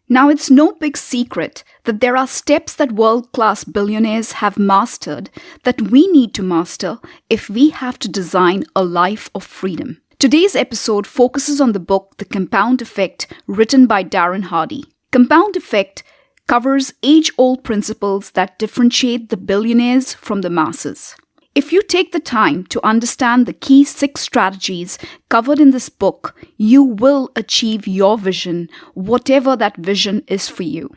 Now, it's no big secret that there are steps that world-class billionaires have mastered that we need to master if we have to design a life of freedom. Today's episode focuses on the book The Compound Effect, written by Darren Hardy. Compound Effect covers age-old principles that differentiate the billionaires from the masses. If you take the time to understand the key 6 strategies covered in this book, you will achieve your vision, whatever that vision is for you.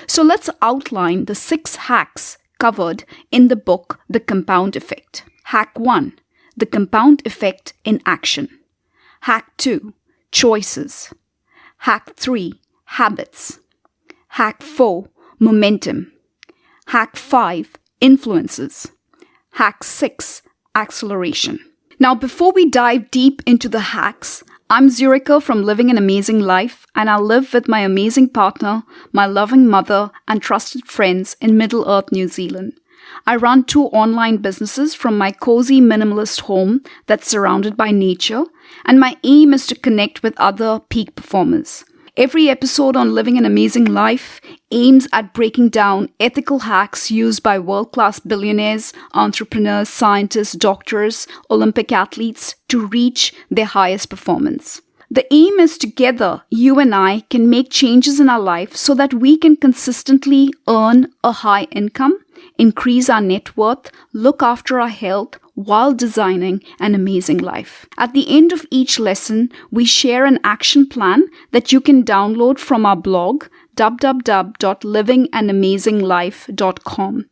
So let's outline the 6 hacks covered in the book, The Compound Effect. Hack 1, the compound effect in action. Hack 2, choices. Hack 3, habits. Hack 4, momentum. Hack 5, influences. Hack 6, acceleration. Now, before we dive deep into the hacks, I'm Zurika from Living an Amazing Life, and I live with my amazing partner, my loving mother, and trusted friends in Middle-earth, New Zealand. I run 2 online businesses from my cozy minimalist home that's surrounded by nature, and my aim is to connect with other peak performers. Every episode on Living an Amazing Life aims at breaking down ethical hacks used by world-class billionaires, entrepreneurs, scientists, doctors, Olympic athletes to reach their highest performance. The aim is together, you and I can make changes in our life so that we can consistently earn a high income, increase our net worth, look after our health, while designing an amazing life. At the end of each lesson, we share an action plan that you can download from our blog, www.livinganamazinglife.com.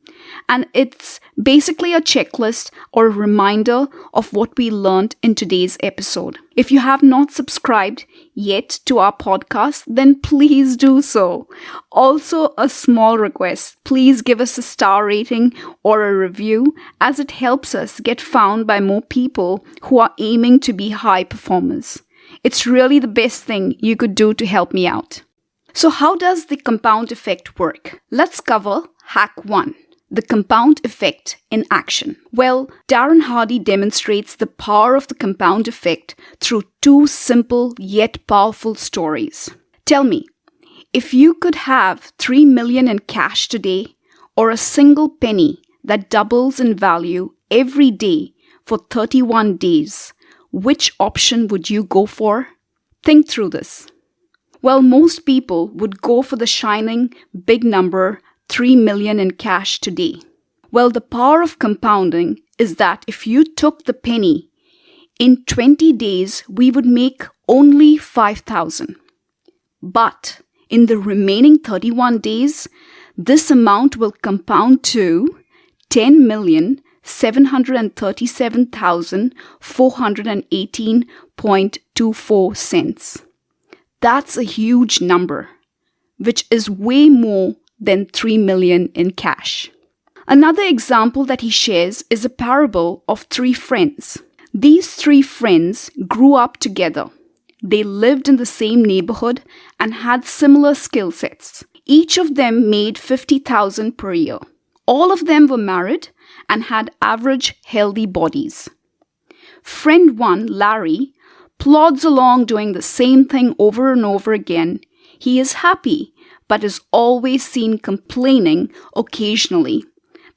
And it's basically a checklist or a reminder of what we learned in today's episode. If you have not subscribed yet to our podcast, then please do so. Also, a small request, please give us a star rating or a review, as it helps us get found by more people who are aiming to be high performers. It's really the best thing you could do to help me out. So how does the compound effect work? Let's cover hack 1. The compound effect in action. Well, Darren Hardy demonstrates the power of the compound effect through 2 simple yet powerful stories. Tell me, if you could have 3 million in cash today, or a single penny that doubles in value every day for 31 days, which option would you go for? Think through this. Well, most people would go for the shining big number 3 million in cash today. Well, the power of compounding is that if you took the penny, in 20 days, we would make only 5,000. But in the remaining 31 days, this amount will compound to 10,737,418.24 cents. That's a huge number, which is way more than 3 million in cash. Another example that he shares is a parable of 3 friends. These 3 friends grew up together. They lived in the same neighborhood and had similar skill sets. Each of them made 50,000 per year. All of them were married and had average healthy bodies. Friend 1, Larry, plods along doing the same thing over and over again. He is happy, but is always seen complaining occasionally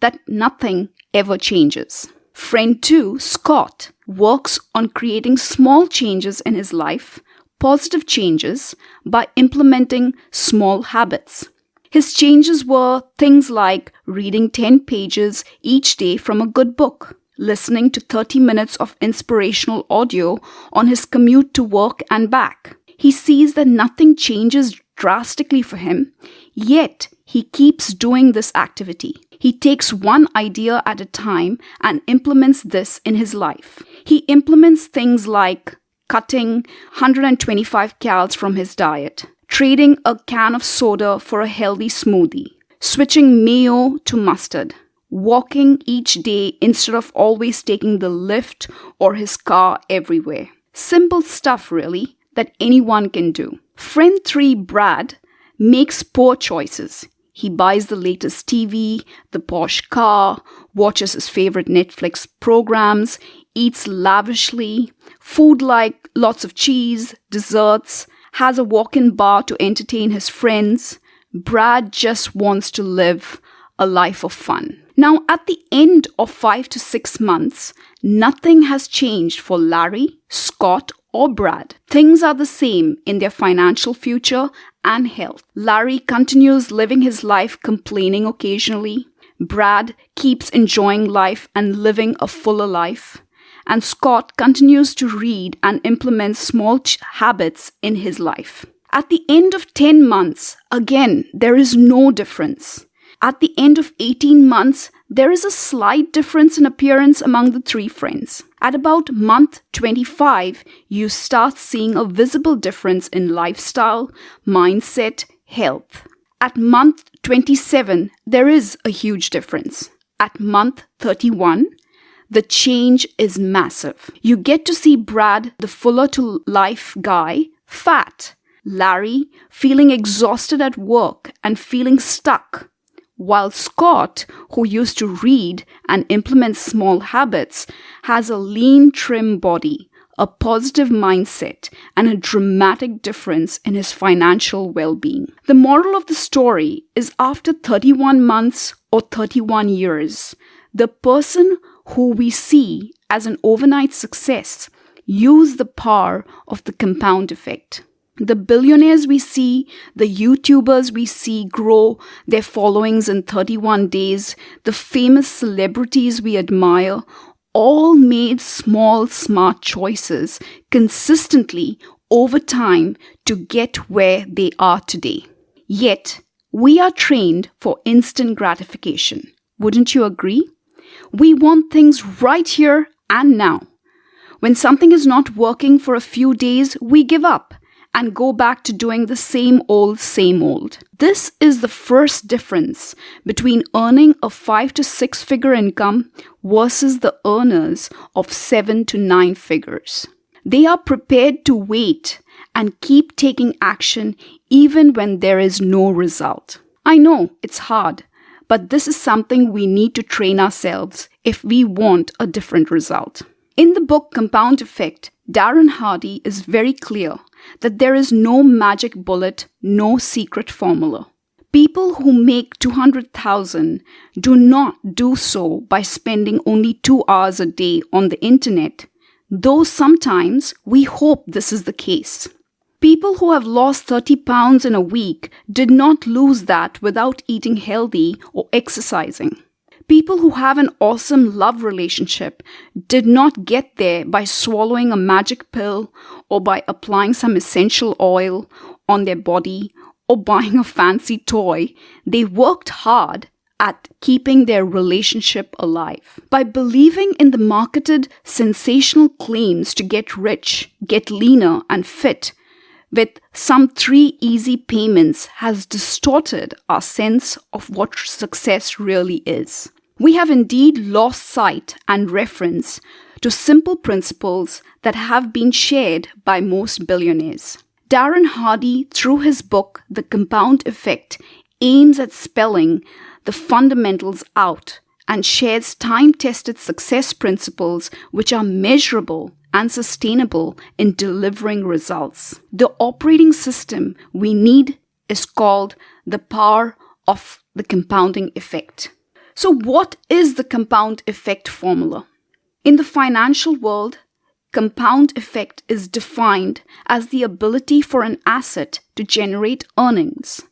that nothing ever changes. Friend 2, Scott, works on creating small changes in his life, positive changes, by implementing small habits. His changes were things like reading 10 pages each day from a good book, listening to 30 minutes of inspirational audio on his commute to work and back. He sees that nothing changes drastically for him, yet he keeps doing this activity. He takes one idea at a time and implements this in his life. He implements things like cutting 125 calories from his diet, trading a can of soda for a healthy smoothie, switching mayo to mustard, walking each day instead of always taking the lift or his car everywhere. Simple stuff, really, that anyone can do. Friend 3, Brad, makes poor choices. He buys the latest TV, the posh car, watches his favorite Netflix programs, eats lavishly, food like lots of cheese, desserts, has a walk-in bar to entertain his friends. Brad just wants to live a life of fun. Now, at the end of 5 to 6 months, nothing has changed for Larry, Scott, or Brad. Things are the same in their financial future and health. Larry continues living his life complaining occasionally. Brad keeps enjoying life and living a fuller life. And Scott continues to read and implement small habits in his life. At the end of 10 months, again, there is no difference. At the end of 18 months, there is a slight difference in appearance among the three friends. At about month 25, you start seeing a visible difference in lifestyle, mindset, health. At month 27, there is a huge difference. At month 31, the change is massive. You get to see Brad, the fuller to life guy, fat. Larry, feeling exhausted at work and feeling stuck. While Scott, who used to read and implement small habits, has a lean, trim body, a positive mindset, and a dramatic difference in his financial well-being. The moral of the story is after 31 months or 31 years, the person who we see as an overnight success use the power of the compound effect. The billionaires we see, the YouTubers we see grow their followings in 31 days, the famous celebrities we admire, all made small, smart choices consistently over time to get where they are today. Yet, we are trained for instant gratification. Wouldn't you agree? We want things right here and now. When something is not working for a few days, we give up and go back to doing the same old, same old. This is the first difference between earning a 5 to 6 figure income versus the earners of 7 to 9 figures. They are prepared to wait and keep taking action even when there is no result. I know it's hard, but this is something we need to train ourselves if we want a different result. In the book Compound Effect, Darren Hardy is very clear that there is no magic bullet, no secret formula. People who make $200,000 do not do so by spending only 2 hours a day on the internet, though sometimes we hope this is the case. People who have lost 30 pounds in a week did not lose that without eating healthy or exercising. People who have an awesome love relationship did not get there by swallowing a magic pill or by applying some essential oil on their body or buying a fancy toy. They worked hard at keeping their relationship alive. By believing in the marketed sensational claims to get rich, get leaner and fit, with some 3 easy payments has distorted our sense of what success really is. We have indeed lost sight and reference to simple principles that have been shared by most billionaires. Darren Hardy, through his book, The Compound Effect, aims at spelling the fundamentals out and shares time-tested success principles which are measurable and sustainable in delivering results. The operating system we need is called the power of the compounding effect. So what is the compound effect formula? In the financial world, compound effect is defined as the ability for an asset to generate earnings,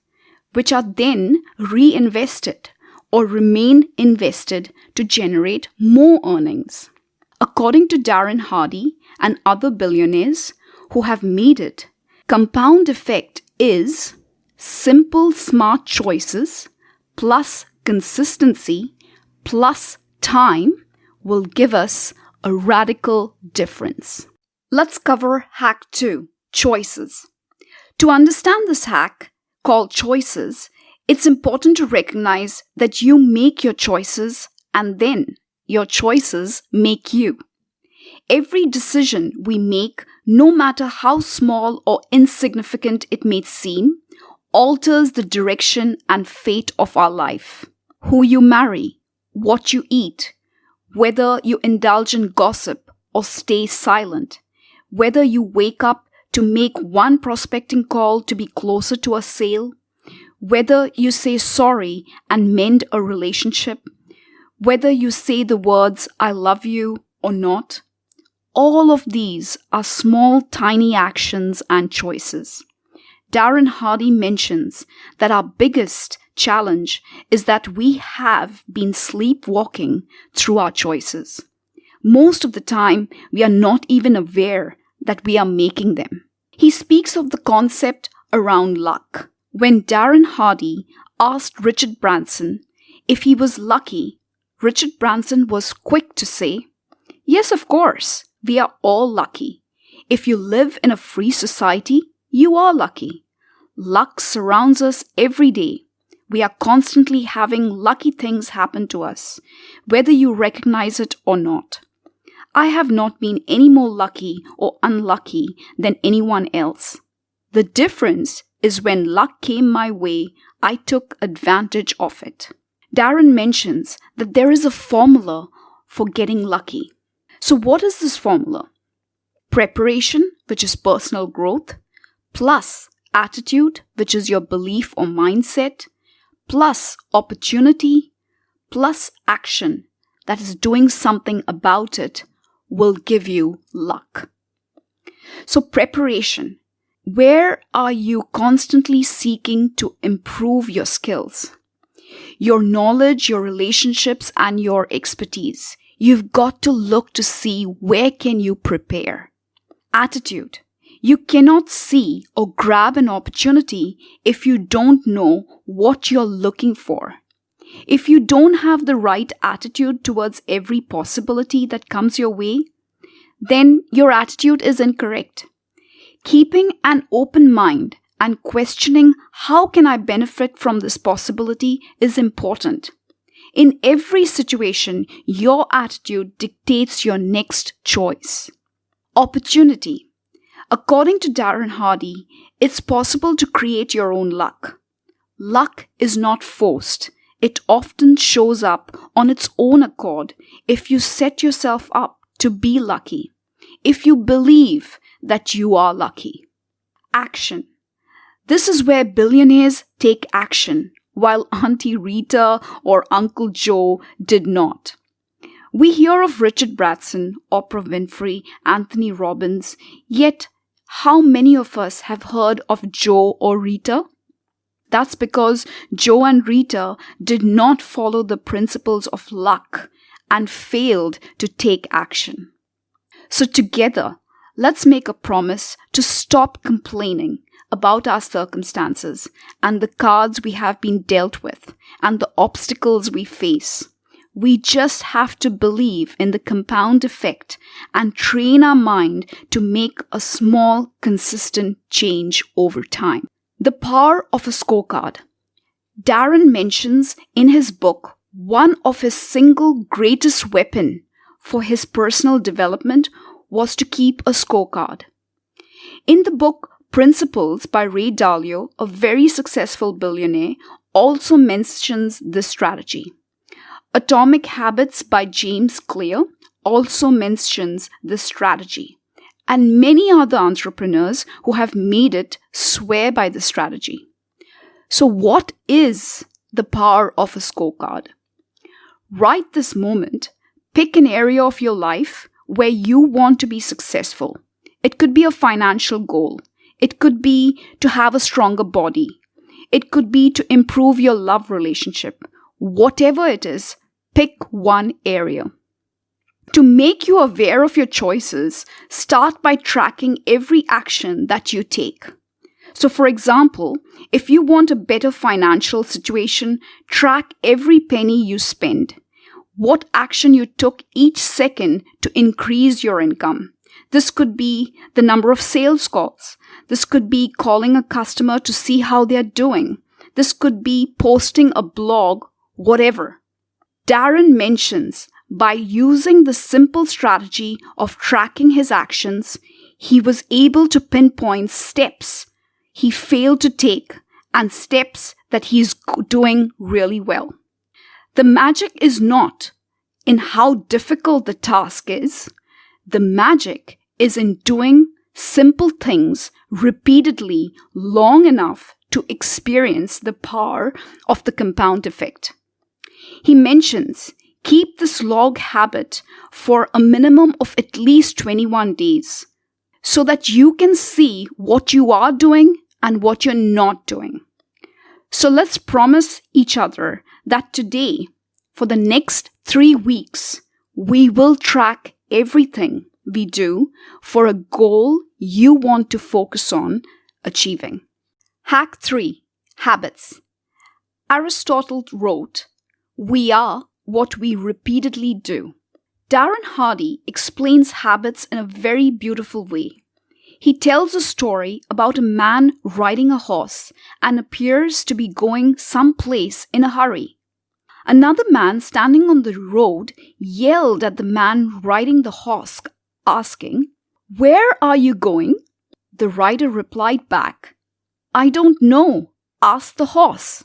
which are then reinvested or remain invested to generate more earnings. According to Darren Hardy and other billionaires who have made it, compound effect is simple, smart choices plus consistency plus time will give us a radical difference. Let's cover hack 2, choices. To understand this hack, called choices, it's important to recognize that you make your choices and then your choices make you. Every decision we make, no matter how small or insignificant it may seem, alters the direction and fate of our life. Who you marry, what you eat, whether you indulge in gossip or stay silent, whether you wake up to to make one prospecting call to be closer to a sale, whether you say sorry and mend a relationship, whether you say the words "I love you" or not, all of these are small, tiny actions and choices. Darren Hardy mentions that our biggest challenge is that we have been sleepwalking through our choices. Most of the time, we are not even aware that we are making them. He speaks of the concept around luck. When Darren Hardy asked Richard Branson if he was lucky, Richard Branson was quick to say, "Yes, of course, we are all lucky. If you live in a free society, you are lucky. Luck surrounds us every day. We are constantly having lucky things happen to us, whether you recognize it or not. I have not been any more lucky or unlucky than anyone else. The difference is when luck came my way, I took advantage of it." Darren mentions that there is a formula for getting lucky. So what is this formula? Preparation, which is personal growth, plus attitude, which is your belief or mindset, plus opportunity, plus action, that is doing something about it, will give you luck. So preparation. Where are you constantly seeking to improve your skills? Your knowledge, your relationships, and your expertise. You've got to look to see where can you prepare. Attitude. You cannot see or grab an opportunity if you don't know what you're looking for. If you don't have the right attitude towards every possibility that comes your way, then your attitude is incorrect. Keeping an open mind and questioning how can I benefit from this possibility is important. In every situation, your attitude dictates your next choice. Opportunity. According to Darren Hardy, it's possible to create your own luck. Luck is not forced. It often shows up on its own accord if you set yourself up to be lucky, if you believe that you are lucky. Action. This is where billionaires take action, while Auntie Rita or Uncle Joe did not. We hear of Richard Branson, Oprah Winfrey, Anthony Robbins, yet how many of us have heard of Joe or Rita? That's because Joe and Rita did not follow the principles of luck and failed to take action. So together, let's make a promise to stop complaining about our circumstances and the cards we have been dealt with and the obstacles we face. We just have to believe in the compound effect and train our mind to make a small, consistent change over time. The Power of a Scorecard. Darren mentions in his book one of his single greatest weapon for his personal development was to keep a scorecard. In the book Principles by Ray Dalio, a very successful billionaire, also mentions this strategy. Atomic Habits by James Clear also mentions this strategy. And many other entrepreneurs who have made it swear by the strategy. So what is the power of a scorecard? Right this moment, pick an area of your life where you want to be successful. It could be a financial goal. It could be to have a stronger body. It could be to improve your love relationship. Whatever it is, pick one area. To make you aware of your choices, start by tracking every action that you take. So for example, if you want a better financial situation, track every penny you spend. What action you took each second to increase your income. This could be the number of sales calls. This could be calling a customer to see how they're doing. This could be posting a blog, whatever. Darren mentions by using the simple strategy of tracking his actions, he was able to pinpoint steps he failed to take and steps that he's doing really well. The magic is not in how difficult the task is. The magic is in doing simple things repeatedly long enough to experience the power of the compound effect. He mentions, keep this log habit for a minimum of at least 21 days so that you can see what you are doing and what you're not doing. So let's promise each other that today, for the next 3 weeks, we will track everything we do for a goal you want to focus on achieving. Hack 3. Habits. Aristotle wrote, "We are what we repeatedly do." Darren Hardy explains habits in a very beautiful way. He tells a story about a man riding a horse and appears to be going someplace in a hurry. Another man standing on the road yelled at the man riding the horse, asking, "Where are you going?" The rider replied back, "I don't know. Ask the horse."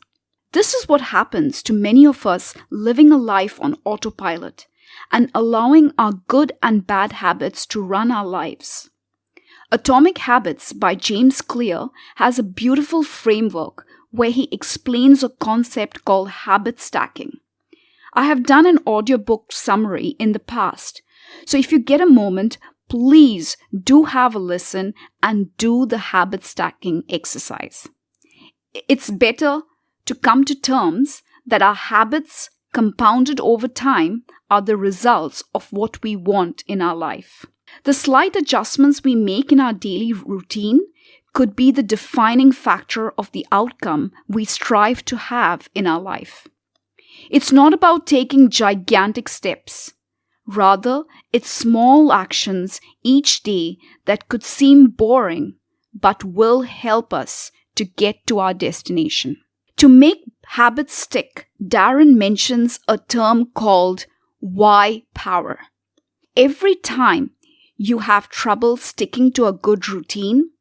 This is what happens to many of us living a life on autopilot and allowing our good and bad habits to run our lives. Atomic Habits by James Clear has a beautiful framework where he explains a concept called habit stacking. I have done an audiobook summary in the past, so if you get a moment, please do have a listen and do the habit stacking exercise. It's better to come to terms that our habits compounded over time are the results of what we want in our life. The slight adjustments we make in our daily routine could be the defining factor of the outcome we strive to have in our life. It's not about taking gigantic steps. Rather, it's small actions each day that could seem boring but will help us to get to our destination. To make habits stick, Darren mentions a term called why power. Every time you have trouble sticking to a good routine,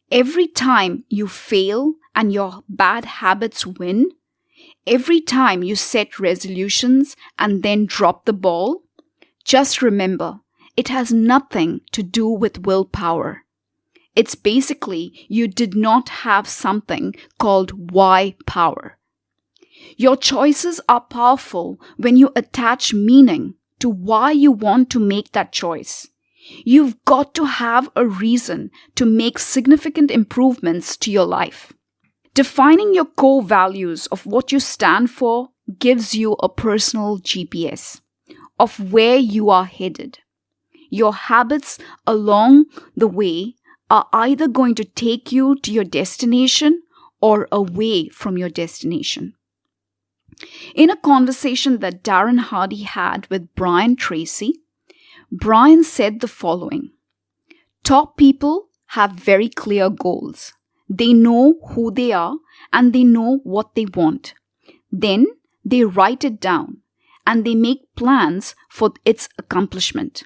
every time you fail and your bad habits win, every time you set resolutions and then drop the ball, just remember, it has nothing to do with willpower. It's basically you did not have something called why power. Your choices are powerful when you attach meaning to why you want to make that choice. You've got to have a reason to make significant improvements to your life. Defining your core values of what you stand for gives you a personal GPS of where you are headed. Your habits along the way are either going to take you to your destination or away from your destination. In a conversation that Darren Hardy had with Brian Tracy, Brian said the following: top people have very clear goals. They know who they are and they know what they want. Then they write it down and they make plans for its accomplishment.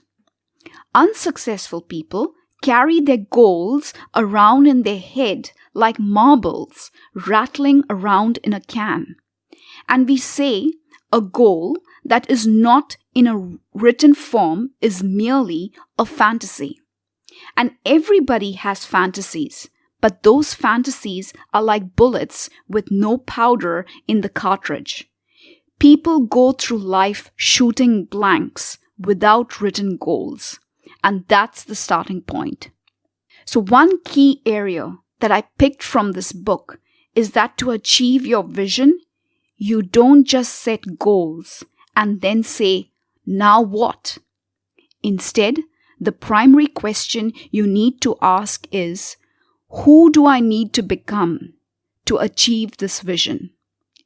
Unsuccessful people carry their goals around in their head like marbles rattling around in a can. And we say a goal that is not in a written form is merely a fantasy. And everybody has fantasies, but those fantasies are like bullets with no powder in the cartridge. People go through life shooting blanks without written goals, and that's the starting point. So one key area that I picked from this book is that to achieve your vision, you don't just set goals and then say, now what? Instead, the primary question you need to ask is, who do I need to become to achieve this vision?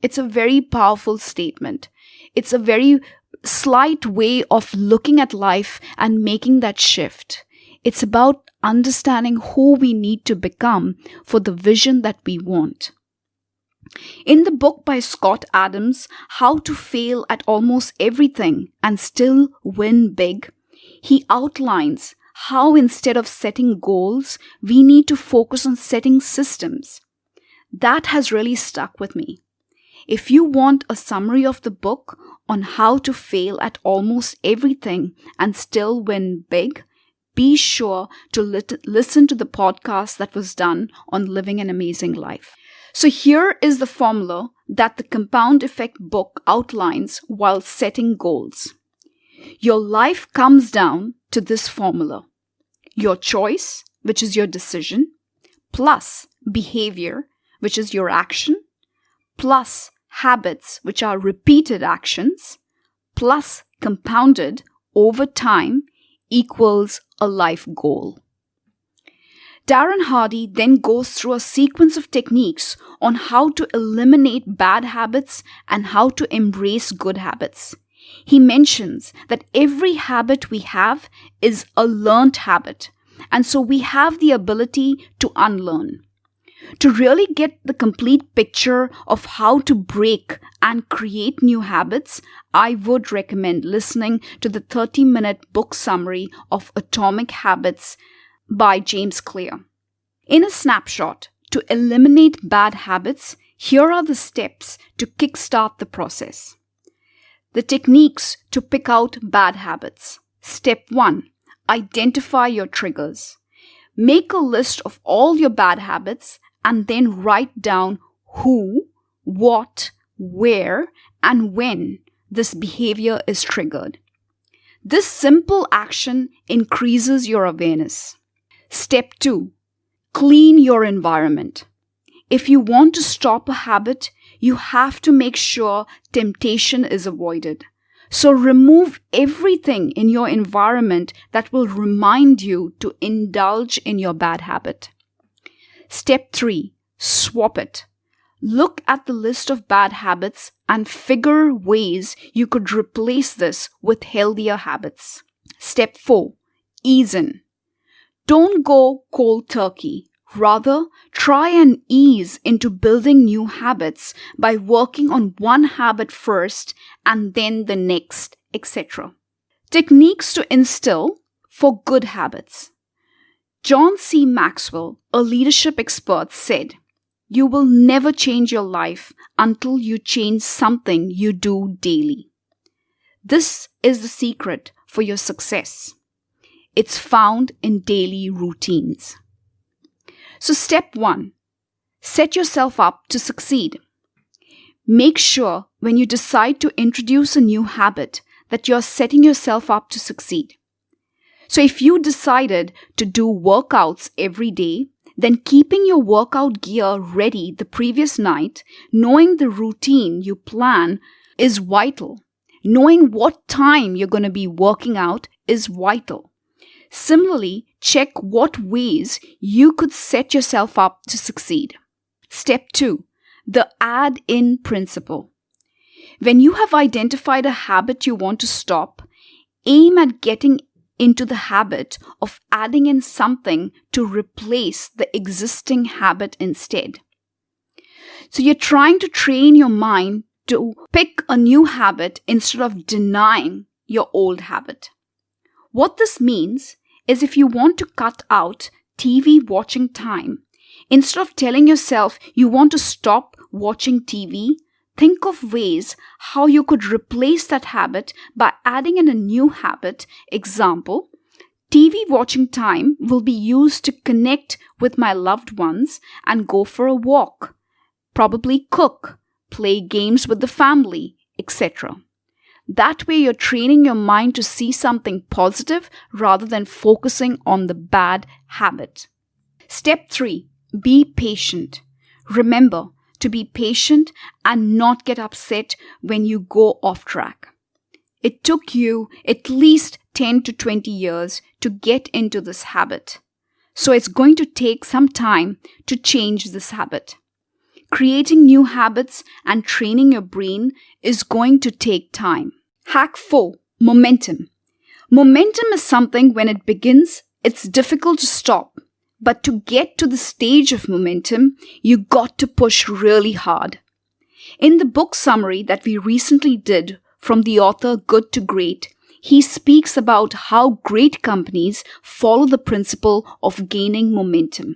It's a very powerful statement. It's a very slight way of looking at life and making that shift. It's about understanding who we need to become for the vision that we want. In the book by Scott Adams, How to Fail at Almost Everything and Still Win Big, he outlines how instead of setting goals, we need to focus on setting systems. That has really stuck with me. If you want a summary of the book on how to fail at almost everything and still win big, be sure to listen to the podcast that was done on living an amazing life. So here is the formula that the Compound Effect book outlines while setting goals. Your life comes down to this formula. Your choice, which is your decision, plus behavior, which is your action, plus habits, which are repeated actions, plus compounded over time equals a life goal. Darren Hardy then goes through a sequence of techniques on how to eliminate bad habits and how to embrace good habits. He mentions that every habit we have is a learned habit, and so we have the ability to unlearn. To really get the complete picture of how to break and create new habits, I would recommend listening to the 30-minute book summary of Atomic Habits by James Clear. In a snapshot, to eliminate bad habits, here are the steps to kickstart the process. The techniques to pick out bad habits. Step 1. Identify your triggers. Make a list of all your bad habits and then write down who, what, where, and when this behavior is triggered. This simple action increases your awareness. Step 2. Clean your environment. If you want to stop a habit, you have to make sure temptation is avoided. So remove everything in your environment that will remind you to indulge in your bad habit. Step 3. Swap it. Look at the list of bad habits and figure ways you could replace this with healthier habits. Step 4. Ease in. Don't go cold turkey. Rather, try and ease into building new habits by working on one habit first and then the next, etc. Techniques to instill for good habits. John C. Maxwell, a leadership expert, said, "You will never change your life until you change something you do daily." This is the secret for your success. It's found in daily routines. So step 1, set yourself up to succeed. Make sure when you decide to introduce a new habit that you're setting yourself up to succeed. So if you decided to do workouts every day, then keeping your workout gear ready the previous night, knowing the routine you plan is vital. Knowing what time you're going to be working out is vital. Similarly, check what ways you could set yourself up to succeed. Step 2, the add-in principle. When you have identified a habit you want to stop, aim at getting into the habit of adding in something to replace the existing habit instead. So you're trying to train your mind to pick a new habit instead of denying your old habit. What this means is if you want to cut out TV watching time, instead of telling yourself you want to stop watching TV, think of ways how you could replace that habit by adding in a new habit. Example, TV watching time will be used to connect with my loved ones and go for a walk, probably cook, play games with the family, etc. That way you're training your mind to see something positive rather than focusing on the bad habit. Step 3, be patient. Remember to be patient and not get upset when you go off track. It took you at least 10 to 20 years to get into this habit. So it's going to take some time to change this habit. Creating new habits and training your brain is going to take time. Hack 4, momentum. Momentum is something when it begins, it's difficult to stop. But to get to the stage of momentum, you got to push really hard. In the book summary that we recently did from the author Good to Great, he speaks about how great companies follow the principle of gaining momentum.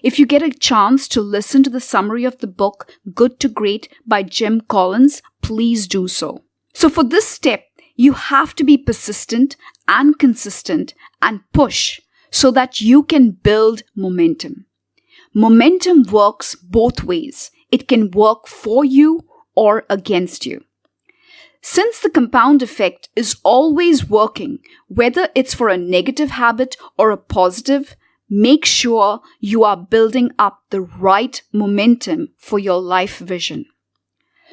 If you get a chance to listen to the summary of the book Good to Great by Jim Collins, please do so. So for this step, you have to be persistent and consistent and push so that you can build momentum. Momentum works both ways. It can work for you or against you. Since the compound effect is always working, whether it's for a negative habit or a positive, make sure you are building up the right momentum for your life vision.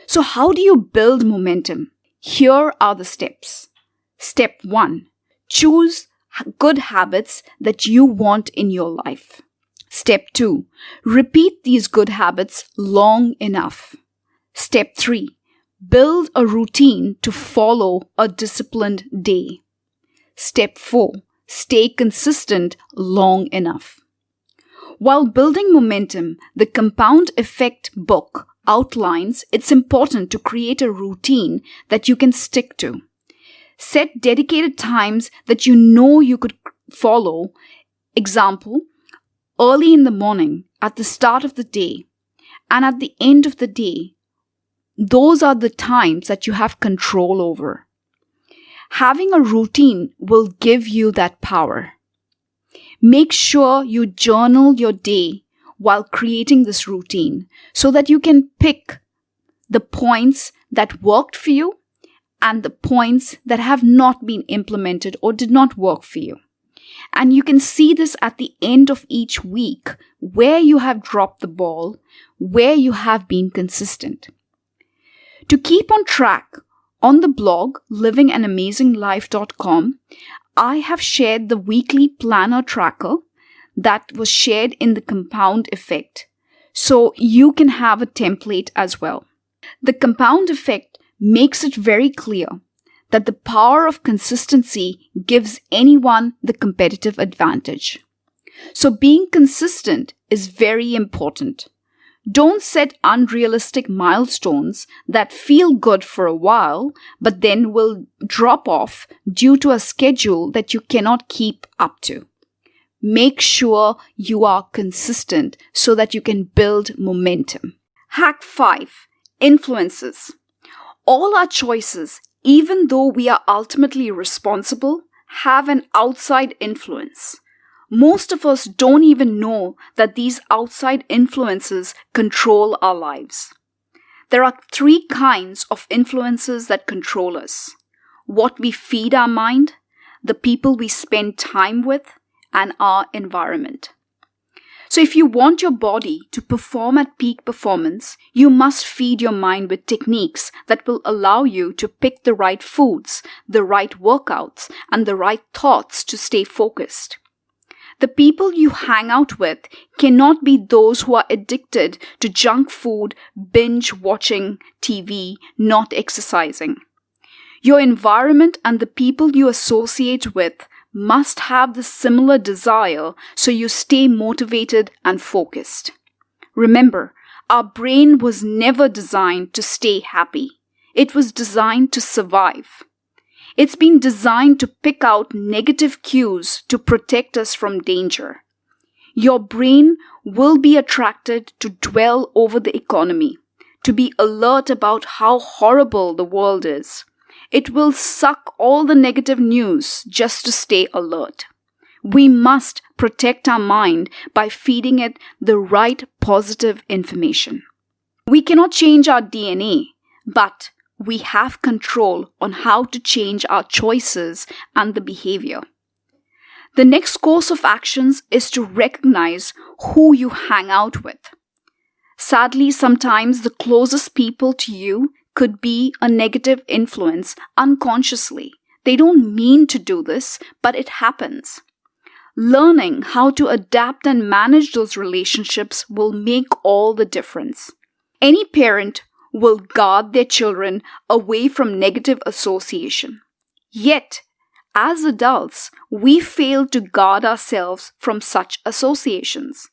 So how do you build momentum? Here are the steps. Step 1. Choose good habits that you want in your life. Step 2. Repeat these good habits long enough. Step 3. Build a routine to follow a disciplined day. Step 4. Stay consistent long enough. While building momentum, the Compound Effect book outlines it's important to create a routine that you can stick to. Set dedicated times that you know you could follow. Example, early in the morning, at the start of the day, and at the end of the day. Those are the times that you have control over. Having a routine will give you that power. Make sure you journal your day while creating this routine so that you can pick the points that worked for you and the points that have not been implemented or did not work for you. And you can see this at the end of each week, where you have dropped the ball, where you have been consistent. To keep on track, on the blog livinganamazinglife.com, I have shared the weekly planner tracker that was shared in the Compound Effect, so you can have a template as well. The Compound Effect makes it very clear that the power of consistency gives anyone the competitive advantage. So being consistent is very important. Don't set unrealistic milestones that feel good for a while, but then will drop off due to a schedule that you cannot keep up to. Make sure you are consistent so that you can build momentum. Hack 5. Influences. All our choices, even though we are ultimately responsible, have an outside influence. Most of us don't even know that these outside influences control our lives. There are 3 kinds of influences that control us: what we feed our mind, the people we spend time with, and our environment. So if you want your body to perform at peak performance, you must feed your mind with techniques that will allow you to pick the right foods, the right workouts, and the right thoughts to stay focused. The people you hang out with cannot be those who are addicted to junk food, binge watching TV, not exercising. Your environment and the people you associate with must have the similar desire so you stay motivated and focused. Remember, our brain was never designed to stay happy. It was designed to survive. It's been designed to pick out negative cues to protect us from danger. Your brain will be attracted to dwell over the economy, to be alert about how horrible the world is. It will suck all the negative news just to stay alert. We must protect our mind by feeding it the right positive information. We cannot change our DNA, but we have control on how to change our choices and the behavior. The next course of actions is to recognize who you hang out with. Sadly, sometimes the closest people to you could be a negative influence unconsciously. They don't mean to do this, but it happens. Learning how to adapt and manage those relationships will make all the difference. Any parent will guard their children away from negative association. Yet, as adults, we fail to guard ourselves from such associations.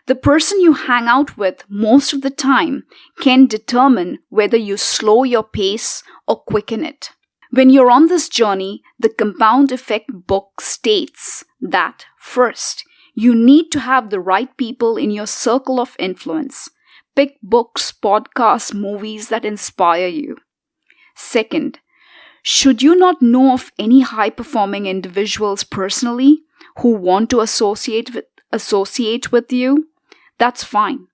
The person you hang out with most of the time can determine whether you slow your pace or quicken it. When you're on this journey, the Compound Effect book states that, first, you need to have the right people in your circle of influence. Pick books, podcasts, movies that inspire you. Second, Should you not know of any high-performing individuals personally who want to associate with you? That's fine.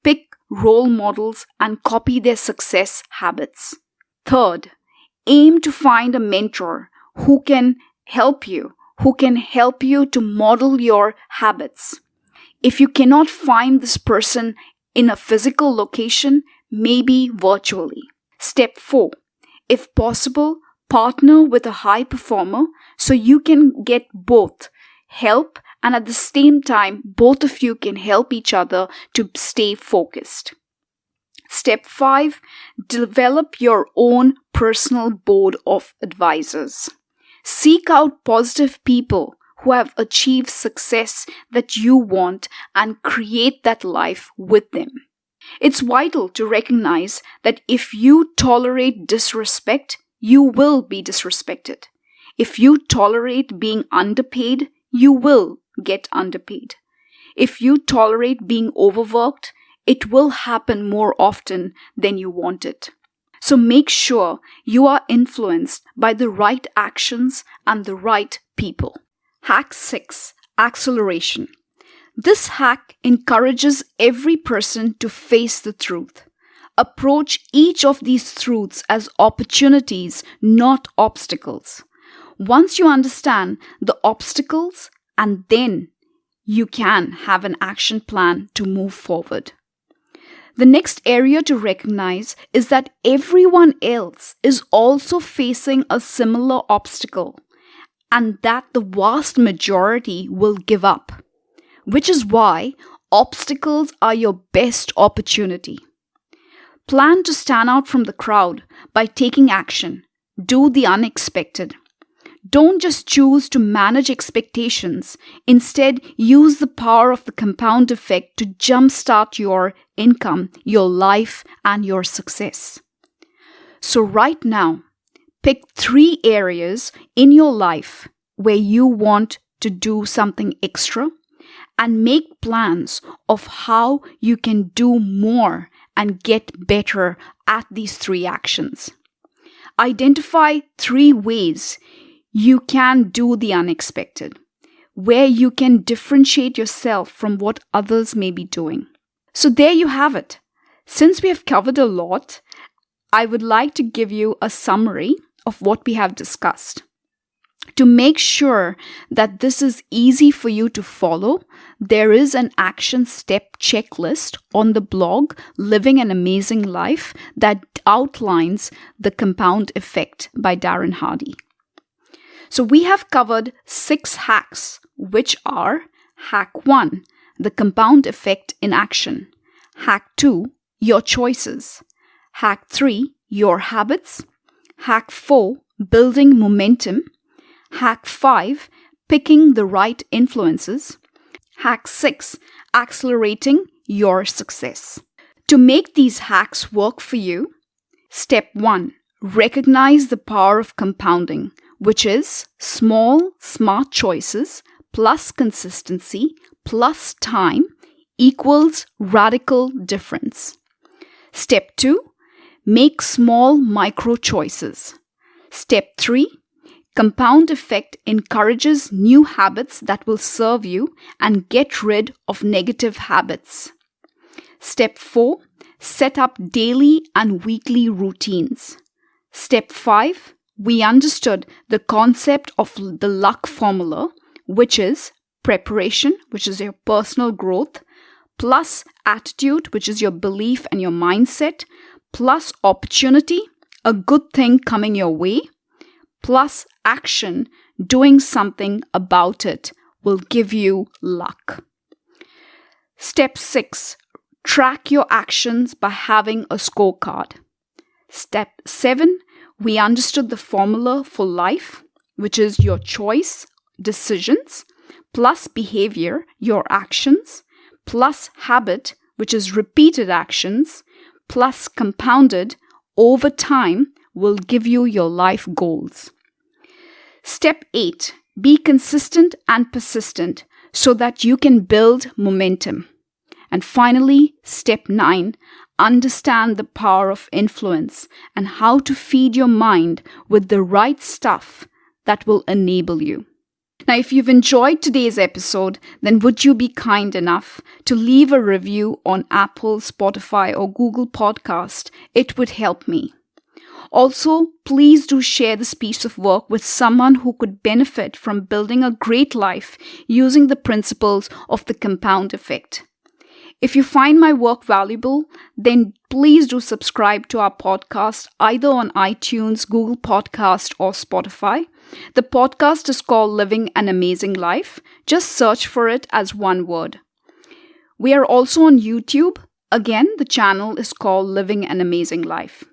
Pick role models and copy their success habits. Third, aim to find a mentor who can help you to model your habits. If you cannot find this person in a physical location, maybe virtually. Step 4, if possible, partner with a high performer so you can get both help and at the same time, both of you can help each other to stay focused. Step 5, develop your own personal board of advisors. Seek out positive people who have achieved success that you want and create that life with them. It's vital to recognize that if you tolerate disrespect, you will be disrespected. If you tolerate being underpaid, you will get underpaid. If you tolerate being overworked, it will happen more often than you want it. So make sure you are influenced by the right actions and the right people. Hack 6, acceleration. This hack encourages every person to face the truth. Approach each of these truths as opportunities, not obstacles. Once you understand the obstacles, and then you can have an action plan to move forward. The next area to recognize is that everyone else is also facing a similar obstacle, and that the vast majority will give up, which is why obstacles are your best opportunity. Plan to stand out from the crowd by taking action. Do the unexpected. Don't just choose to manage expectations. Instead, use the power of the compound effect to jumpstart your income, your life, and your success. So right now, pick 3 areas in your life where you want to do something extra and make plans of how you can do more and get better at these 3 actions. Identify 3 ways you can do the unexpected, where you can differentiate yourself from what others may be doing. So there you have it. Since we have covered a lot, I would like to give you a summary of what we have discussed. To make sure that this is easy for you to follow, there is an action step checklist on the blog Living an Amazing Life that outlines the compound effect by Darren Hardy. So we have covered 6 hacks, which are Hack 1, the compound effect in action. Hack 2, your choices. Hack 3, your habits. Hack 4, building momentum. Hack 5, picking the right influences. Hack 6, accelerating your success. To make these hacks work for you, step 1, recognize the power of compounding, which is small, smart choices plus consistency plus time equals radical difference. Step 2, make small micro choices. Step 3, compound effect encourages new habits that will serve you and get rid of negative habits. Step 4, set up daily and weekly routines. Step 5, we understood the concept of the luck formula, which is preparation, which is your personal growth, plus attitude, which is your belief and your mindset, plus opportunity, a good thing coming your way, plus action, doing something about it will give you luck. Step 6, track your actions by having a scorecard. Step 7, we understood the formula for life, which is your choice, decisions, plus behavior, your actions, plus habit, which is repeated actions, plus compounded over time will give you your life goals. Step 8, be consistent and persistent so that you can build momentum. And finally, step 9, understand the power of influence and how to feed your mind with the right stuff that will enable you. Now, if you've enjoyed today's episode, then would you be kind enough to leave a review on Apple, Spotify, or Google Podcast? It would help me. Also, please do share this piece of work with someone who could benefit from building a great life using the principles of the compound effect. If you find my work valuable, then please do subscribe to our podcast either on iTunes, Google Podcast, or Spotify. The podcast is called Living an Amazing Life. Just search for it as one word. We are also on YouTube. Again, the channel is called Living an Amazing Life.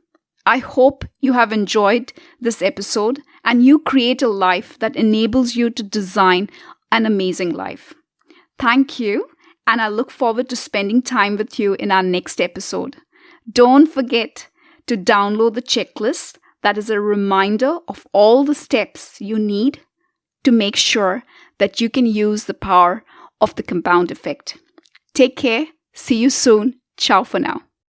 I hope you have enjoyed this episode and you create a life that enables you to design an amazing life. Thank you, and I look forward to spending time with you in our next episode. Don't forget to download the checklist that is a reminder of all the steps you need to make sure that you can use the power of the compound effect. Take care. See you soon. Ciao for now.